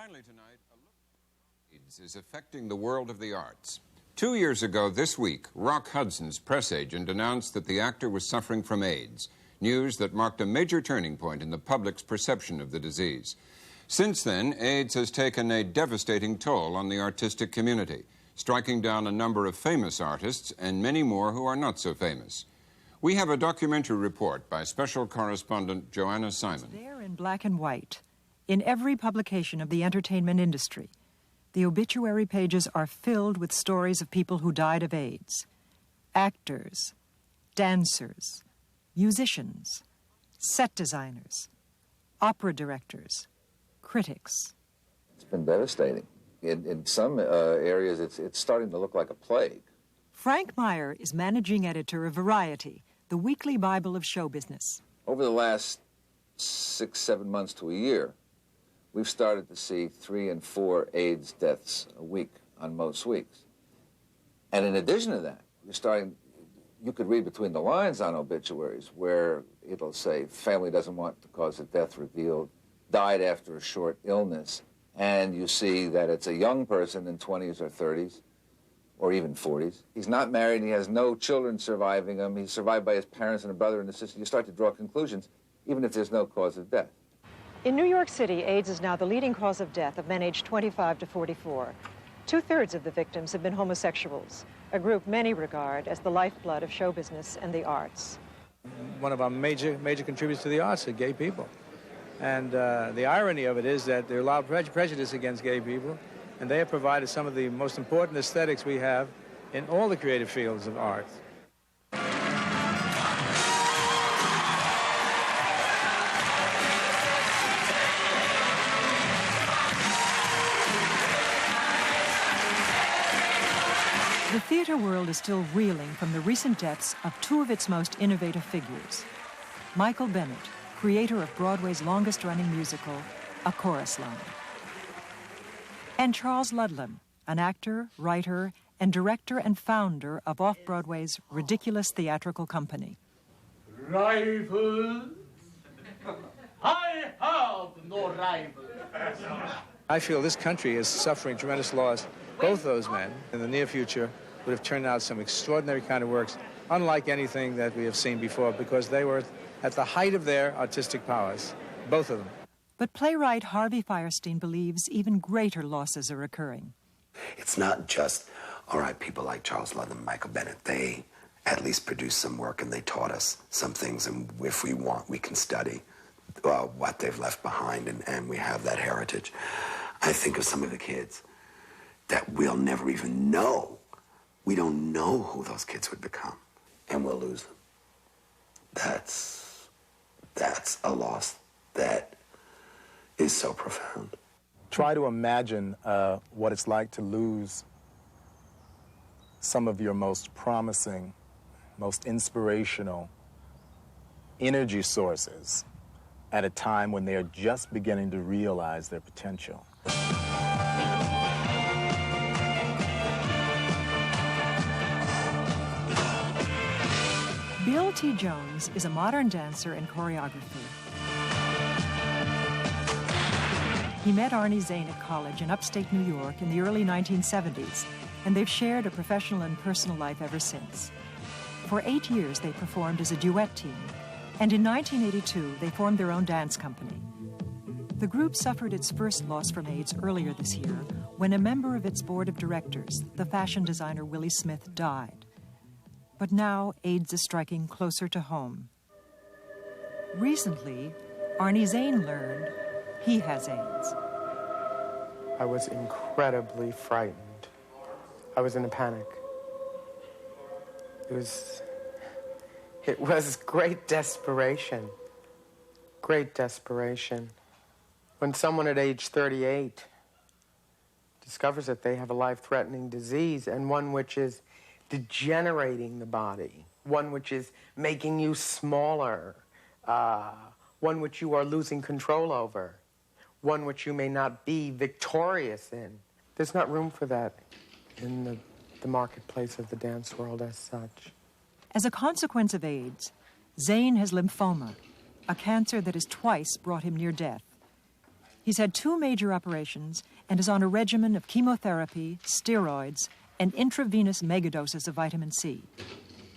finally tonight, a look at AIDS is affecting the world of the arts. 2 years ago this week, Rock Hudson's press agent announced that the actor was suffering from AIDS, news that marked a major turning point in the public's perception of the disease. Since then, AIDS has taken a devastating toll on the artistic community, striking down a number of famous artists and many more who are not so famous. We have a documentary report by special correspondent Joanna Simon. It's there in black and white, in every publication of the entertainment industry. The obituary pages are filled with stories of people who died of AIDS. Actors, dancers, musicians, set designers, opera directors, critics. It's been devastating. In some areas, it's starting to look like a plague. Frank Meyer is managing editor of Variety, the weekly Bible of show business. Over the last 6, 7 months to a year, we've started to see 3 and 4 AIDS deaths a week on most weeks. And in addition to that, you could read between the lines on obituaries where it'll say, family doesn't want the cause of death revealed, died after a short illness, and you see that it's a young person in 20s or 30s, or even 40s. He's not married, he has no children surviving him, he's survived by his parents and a brother and a sister. You start to draw conclusions, even if there's no cause of death. In New York City, AIDS is now the leading cause of death of men aged 25 to 44. 2/3 of the victims have been homosexuals, a group many regard as the lifeblood of show business and the arts. One of our major contributors to the arts are gay people. And the irony of it is that there are a lot of prejudice against gay people, and they have provided some of the most important aesthetics we have in all the creative fields of art. The theater world is still reeling from the recent deaths of 2 of its most innovative figures. Michael Bennett, creator of Broadway's longest-running musical, A Chorus Line. And Charles Ludlam, an actor, writer, and director and founder of Off-Broadway's ridiculous theatrical company. Rivals? I have no rivals. I feel this country is suffering tremendous loss. Both those men, in the near future, would have turned out some extraordinary kind of works, unlike anything that we have seen before, because they were at the height of their artistic powers, both of them. But playwright Harvey Fierstein believes even greater losses are occurring. It's not just, all right, people like Charles Ludlam, Michael Bennett, they at least produced some work and they taught us some things, and if we want, we can study what they've left behind, and we have that heritage. I think of some of the kids that we'll never even know. We don't know who those kids would become, and we'll lose them. That's a loss that is so profound. Try to imagine what it's like to lose some of your most promising, most inspirational energy sources at a time when they are just beginning to realize their potential. Bill T. Jones is a modern dancer and choreographer. He met Arnie Zane at college in upstate New York in the early 1970s, and they've shared a professional and personal life ever since. For 8 years, they performed as a duet team, and in 1982, they formed their own dance company. The group suffered its first loss from AIDS earlier this year when a member of its board of directors, the fashion designer Willie Smith, died. But now, AIDS is striking closer to home. Recently, Arnie Zane learned he has AIDS. I was incredibly frightened. I was in a panic. It was great desperation. Great desperation. When someone at age 38 discovers that they have a life-threatening disease, and one which is degenerating the body, one which is making you smaller, one which you are losing control over, one which you may not be victorious in. There's not room for that in the marketplace of the dance world as such. As a consequence of AIDS, Zane has lymphoma, a cancer that has twice brought him near death. He's had 2 major operations and is on a regimen of chemotherapy, steroids, and intravenous megadoses of vitamin C.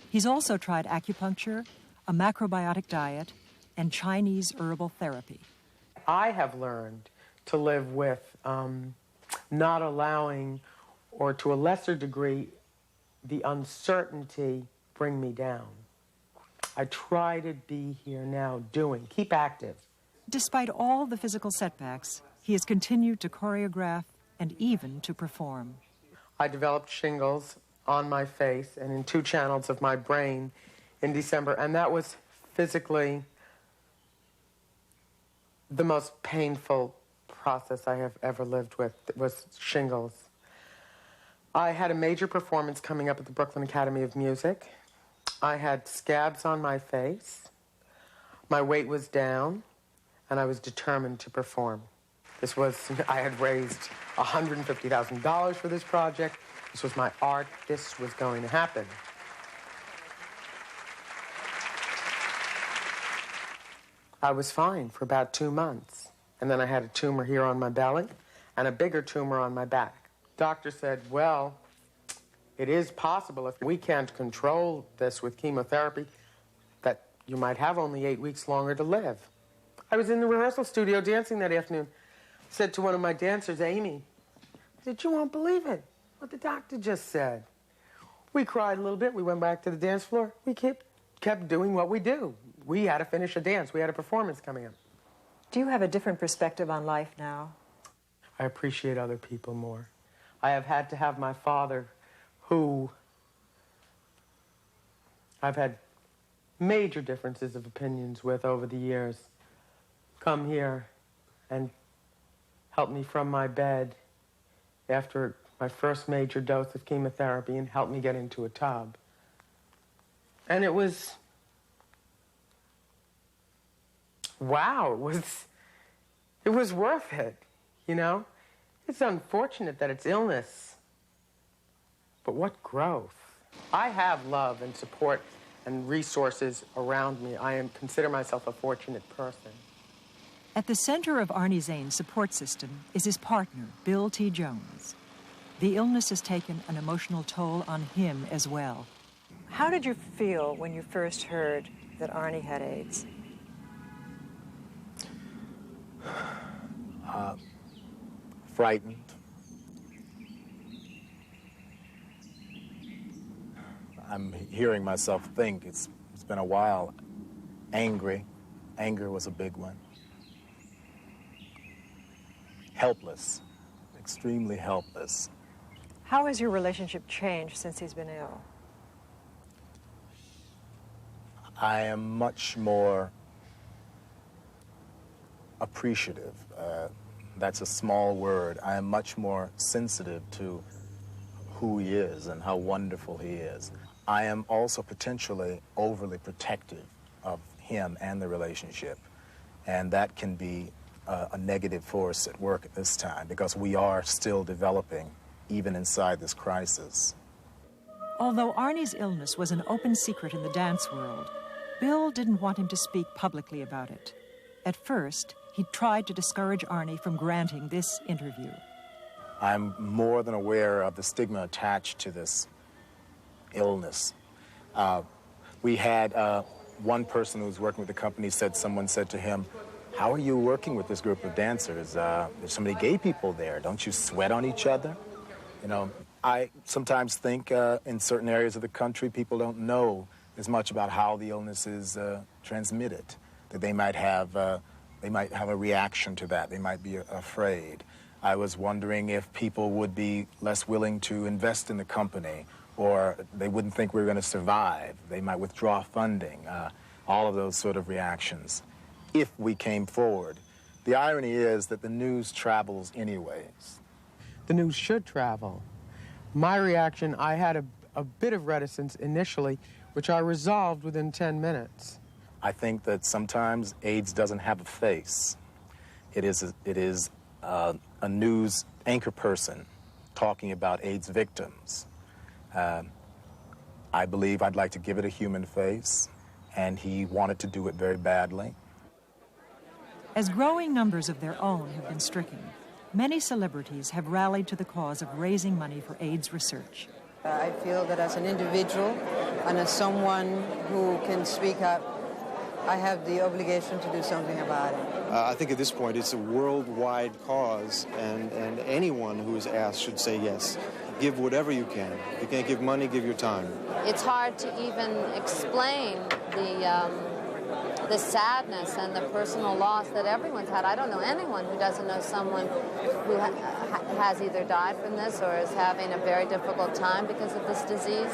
He's also tried acupuncture, a macrobiotic diet, and Chinese herbal therapy. I have learned to live with not allowing, or to a lesser degree, the uncertainty bring me down. I try to be here now doing, keep active. Despite all the physical setbacks, he has continued to choreograph and even to perform. I developed shingles on my face and in 2 channels of my brain in December, and that was physically the most painful process I have ever lived with. It was shingles. I had a major performance coming up at the Brooklyn Academy of Music. I had scabs on my face. My weight was down, and I was determined to perform. I had raised $150,000 for this project. This was my art. This was going to happen. I was fine for about 2 months. And then I had a tumor here on my belly and a bigger tumor on my back. Doctor said, well, it is possible if we can't control this with chemotherapy that you might have only 8 weeks longer to live. I was in the rehearsal studio dancing that afternoon. I said to one of my dancers, Amy, I said, you won't believe it, what the doctor just said. We cried a little bit. We went back to the dance floor. We kept doing what we do. We had to finish a dance. We had a performance coming up. Do you have a different perspective on life now? I appreciate other people more. I have had to have my father, who I've had major differences of opinions with over the years, come here and help me from my bed after my first major dose of chemotherapy and help me get into a tub. And it was, wow, it was worth it, you know? It's unfortunate that it's illness, but what growth. I have love and support and resources around me. I consider myself a fortunate person. At the center of Arnie Zane's support system is his partner, Bill T. Jones. The illness has taken an emotional toll on him as well. How did you feel when you first heard that Arnie had AIDS? Frightened. I'm hearing myself think. It's been a while. Angry. Anger was a big one. Helpless. Extremely helpless. How has your relationship changed since he's been ill? I am much more appreciative. That's a small word. I am much more sensitive to who he is and how wonderful he is. I am also potentially overly protective of him and the relationship. And that can be a negative force at work at this time because we are still developing even inside this crisis. Although Arnie's illness was an open secret in the dance world, Bill didn't want him to speak publicly about it. At first, he tried to discourage Arnie from granting this interview. I'm more than aware of the stigma attached to this illness. We had one person who was working with the company someone said to him, how are you working with this group of dancers? There's so many gay people there. Don't you sweat on each other? You know, I sometimes think in certain areas of the country, people don't know as much about how the illness is transmitted, that they might have a reaction to that. They might be afraid. I was wondering if people would be less willing to invest in the company, or they wouldn't think we were going to survive. They might withdraw funding, all of those sort of reactions, if we came forward. The irony is that the news travels anyways. The news should travel. My reaction, I had a bit of reticence initially, which I resolved within 10 minutes. I think that sometimes AIDS doesn't have a face. It is a news anchor person talking about AIDS victims. I believe I'd like to give it a human face, and he wanted to do it very badly. As growing numbers of their own have been stricken, many celebrities have rallied to the cause of raising money for AIDS research. I feel that as an individual and as someone who can speak up, I have the obligation to do something about it. I think at this point it's a worldwide cause, and anyone who is asked should say yes. Give whatever you can. If you can't give money, give your time. It's hard to even explain the sadness and the personal loss that everyone's had. I don't know anyone who doesn't know someone who has either died from this or is having a very difficult time because of this disease.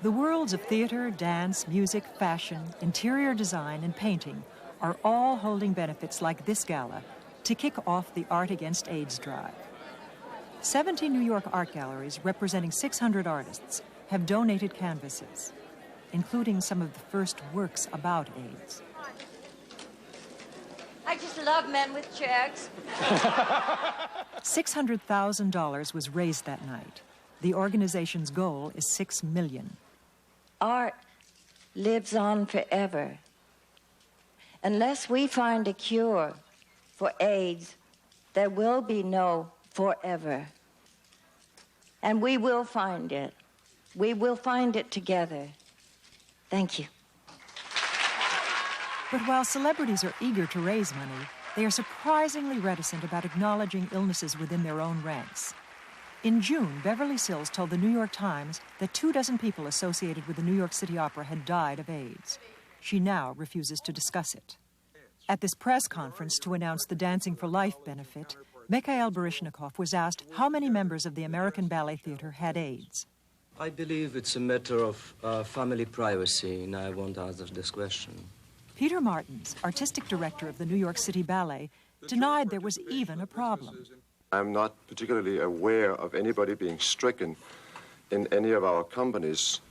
The worlds of theater, dance, music, fashion, interior design, and painting are all holding benefits like this gala to kick off the Art Against AIDS drive. 70 New York art galleries representing 600 artists have donated canvases, including some of the first works about AIDS. I just love men with checks. $600,000 was raised that night. The organization's goal is $6 million. Art lives on forever. Unless we find a cure for AIDS, there will be no forever. And we will find it. We will find it together. Thank you. But while celebrities are eager to raise money, they are surprisingly reticent about acknowledging illnesses within their own ranks. In June, Beverly Sills told the New York Times that 24 people associated with the New York City Opera had died of AIDS. She now refuses to discuss it. At this press conference to announce the Dancing for Life benefit, Mikhail Baryshnikov was asked how many members of the American Ballet Theater had AIDS. I believe it's a matter of family privacy, and I won't answer this question. Peter Martins, artistic director of the New York City Ballet, denied there was even a problem. I'm not particularly aware of anybody being stricken in any of our companies.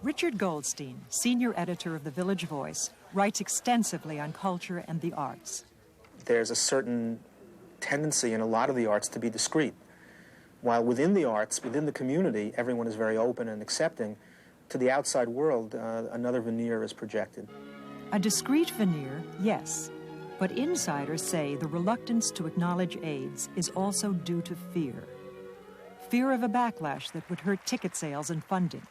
Richard Goldstein, senior editor of The Village Voice, writes extensively on culture and the arts. There's a certain tendency in a lot of the arts to be discreet. While within the arts, within the community, everyone is very open and accepting, to the outside world, another veneer is projected. A discreet veneer, yes. But insiders say the reluctance to acknowledge AIDS is also due to fear. Fear of a backlash that would hurt ticket sales and funding.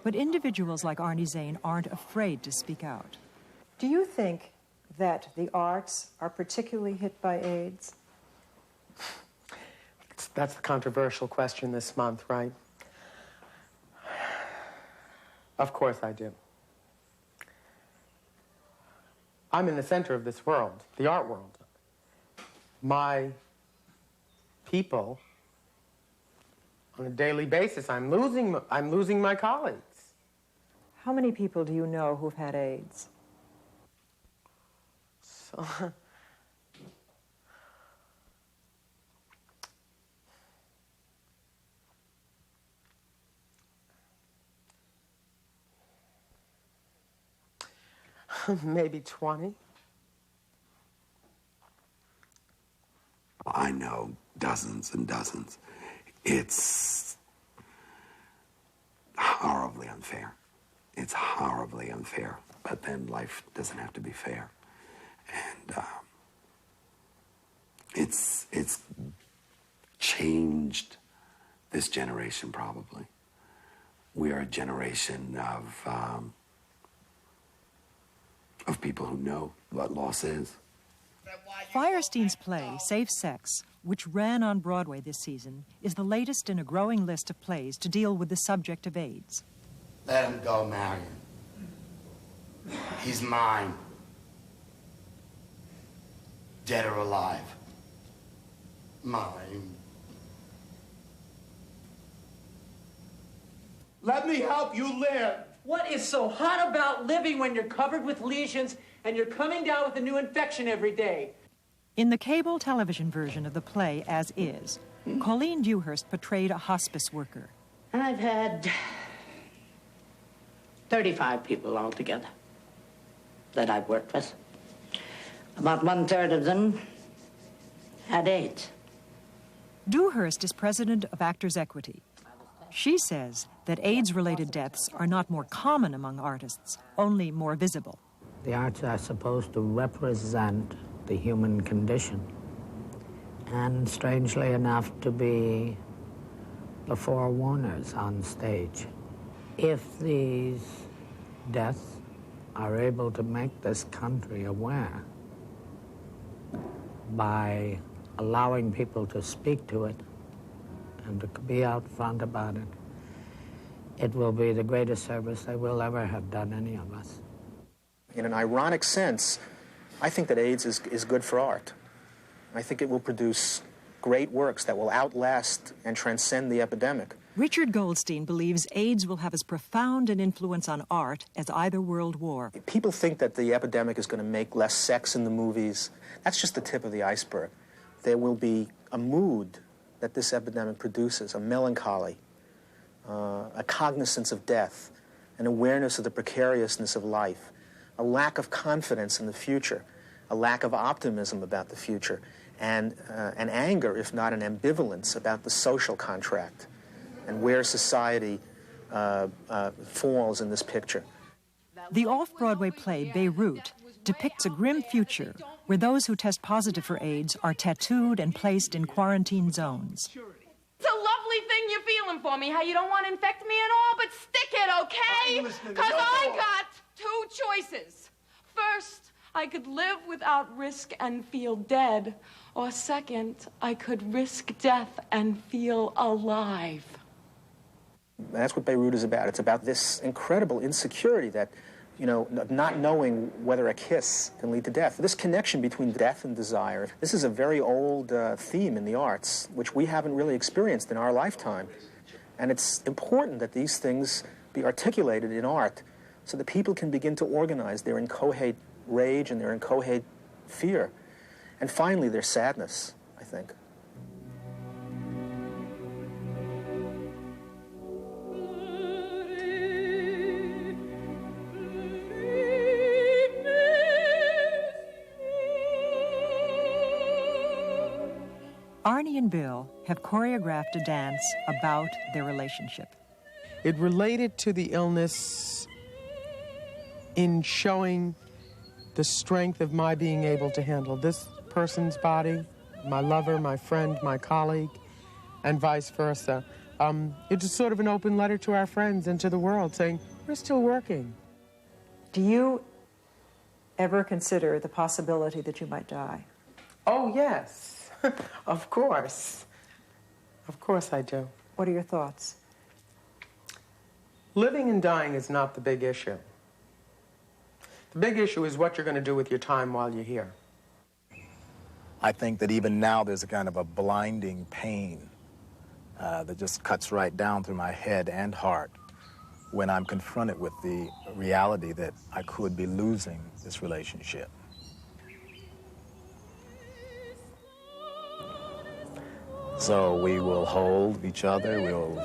But individuals like Arnie Zane aren't afraid to speak out. Do you think that the arts are particularly hit by AIDS? That's the controversial question this month, right? Of course I do. I'm in the center of this world, the art world. My people, on a daily basis, I'm losing my colleagues. How many people do you know who've had AIDS? So, maybe 20. I know dozens and dozens. It's horribly unfair. It's horribly unfair. But then life doesn't have to be fair. And it's changed this generation, probably. We are a generation of people who know what loss is. Firestein's play, Safe Sex, which ran on Broadway this season, is the latest in a growing list of plays to deal with the subject of AIDS. Let him go, Marion. He's mine. Dead or alive. Mine. Let me help you live. What is so hot about living when you're covered with lesions and you're coming down with a new infection every day? In the cable television version of the play As Is, Colleen Dewhurst portrayed a hospice worker. I've had 35 people altogether that I've worked with. About 1/3 of them had AIDS. Dewhurst is president of Actors Equity. She says that AIDS-related deaths are not more common among artists, only more visible. The arts are supposed to represent the human condition, and strangely enough to be the forewarners on stage. If these deaths are able to make this country aware by allowing people to speak to it and to be out front about it, it will be the greatest service they will ever have done, any of us. In an ironic sense, I think that AIDS is good for art. I think it will produce great works that will outlast and transcend the epidemic. Richard Goldstein believes AIDS will have as profound an influence on art as either world war. People think that the epidemic is going to make less sex in the movies. That's just the tip of the iceberg. There will be a mood that this epidemic produces, a melancholy, a cognizance of death, an awareness of the precariousness of life, a lack of confidence in the future, a lack of optimism about the future, and an anger, if not an ambivalence, about the social contract and where society falls in this picture. The off-Broadway play Beirut depicts a grim future where those who test positive for AIDS are tattooed and placed in quarantine zones. It's a lovely thing you're feeling for me, how you don't want to infect me at all, but stick it, okay? Because I got two choices. First, I could live without risk and feel dead. Or second, I could risk death and feel alive. That's what Beirut is about. It's about this incredible insecurity that, you know, not knowing whether a kiss can lead to death. This connection between death and desire, this is a very old theme in the arts, which we haven't really experienced in our lifetime. And it's important that these things be articulated in art so that people can begin to organize their inchoate rage and their inchoate fear. And finally, their sadness, I think. Arnie and Bill have choreographed a dance about their relationship. It related to the illness in showing the strength of my being able to handle this person's body, my lover, my friend, my colleague, and vice versa. It's just sort of an open letter to our friends and to the world saying, we're still working. Do you ever consider the possibility that you might die? Oh, yes. Of course. Of course I do. What are your thoughts? Living and dying is not the big issue. The big issue is what you're going to do with your time while you're here. I think that even now there's a kind of a blinding pain that just cuts right down through my head and heart when I'm confronted with the reality that I could be losing this relationship. So we will hold each other, we'll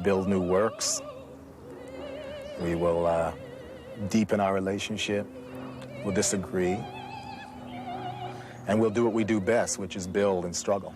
build new works, we will deepen our relationship, we'll disagree, and we'll do what we do best, which is build and struggle.